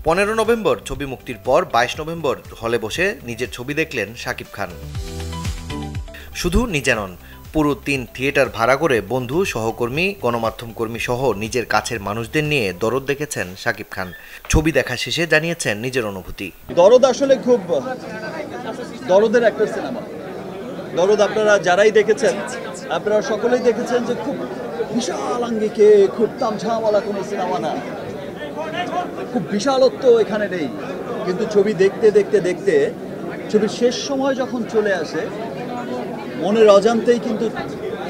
15 November ছবি মুক্তির পর 22 নভেম্বর হলে বসে নিজের ছবি দেখলেন শাকিব খান। শুধু নিজে নন, পুরো 3 থিয়েটার ভাড়া করে বন্ধু, সহকর্মী, গণমাধ্যম কর্মী সহ নিজের কাছের মানুষদের নিয়ে দরদ দেখেছেন শাকিব খান। ছবি দেখা শেষে জানিয়েছেন নিজের অনুভূতি। দরদ আসলে খুব দরদের একটা সিনেমা। দরদ আপনারা যারাই দেখেছেন, আপনারা সকলেই দেখেছেন যে খুব বিশাল আঙ্গিকে, খুব তামঝামওয়ালা কোনো সিনেমা না, খুব বিশালত্ব এখানে নেই। কিন্তু ছবি দেখতে দেখতে দেখতে ছবির শেষ সময় যখন চলে আসে, মনের অজান্তেই কিন্তু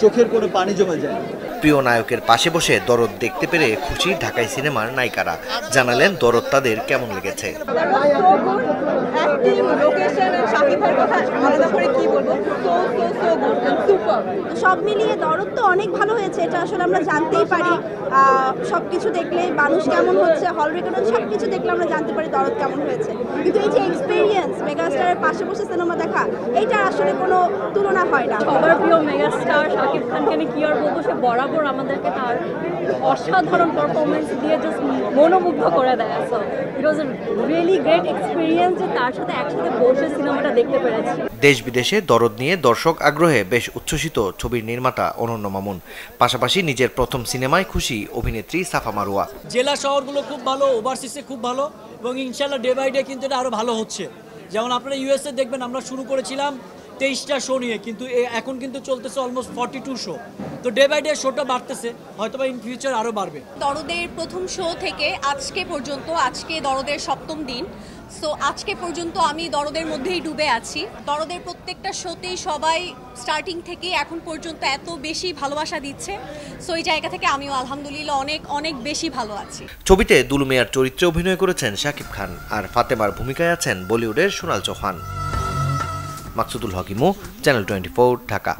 চোখের কোনো পানি জমে যায়। প্রিয় নায়কের পাশে বসে দরদ দেখতে পেরে খুশি ঢাকাই সিনেমার নায়িকারা। জানালেন দরদ তাদের কেমন লেগেছে। সব মিলিয়ে দরদ তো অনেক ভালো হয়েছে, এটা আসলে আমরা জানতেই পারি। সবকিছু দেখলে মানুষ কেমন হচ্ছে, হল রেকর্ড সবকিছু দেখলে আমরা জানতে পারি দরদ কেমন হয়েছে। কিন্তু এই যে এক্সপেরিয়েন্স, মেগাস্টারের পাশে বসে সিনেমা দেখা, এইটা আসলে কোনো তুলনা হয় না। সবার প্রিয় মেগাস্টার শাকিব খানকে আমি কি আর বলবো, সে বরাবর আমাদেরকে তার অসাধারণ পারফরমেন্স দিয়ে জাস্ট মনোমুগ্ধ করে দেয়। So it was a really great experience যে তার সাথে একসাথে বসে সিনেমাটা দেখতে পেরেছি। দেশ বিদেশে দরদ নিয়ে দর্শক আগ্রহে বেশ উচ্ছ্বসিত ছবির নির্মাতা অনন্য মামুন। পাশাপাশি নিজের প্রথম সিনেমায় খুশি অভিনেত্রী সাফা মারুয়া। জেলা শহরগুলো খুব ভালো, ওভারসিসে খুব ভালো, এবং ইনশাল্লাহ ডে বাই ডে কিন্তু এটা আরও ভালো হচ্ছে। যেমন আপনারা ইউএসএ দেখবেন, আমরা শুরু করেছিলাম 23টা শো নিয়ে, কিন্তু এখন কিন্তু চলতেছে অলমোস্ট 42 শো। তো ডে বাই ডে শোটা বাড়তেছে, হয়তো বা ইন ফিউচার আরও বাড়বে। দরদের প্রথম শো থেকে আজকে পর্যন্ত, আজকে দরদের 7ম দিন। সো আজকে পর্যন্ত আমি দরদের মধ্যেই ডুবে আছি। দরদের প্রত্যেকটা শোতেই সবাই স্টার্টিং থেকে এখন পর্যন্ত এত বেশি ভালোবাসা দিচ্ছে। সো এই জায়গা থেকে আমিও আলহামদুলিল্লাহ অনেক অনেক বেশি ভালো আছি। ছবিতে দুলু মিয়ার চরিত্রে অভিনয় করেছেন শাকিব খান, আর ফাতেমার ভূমিকায় আছেন বলিউডের সোনাল চৌহান। মাকসুদুল হক ইমু, চ্যানেল 24, ঢাকা।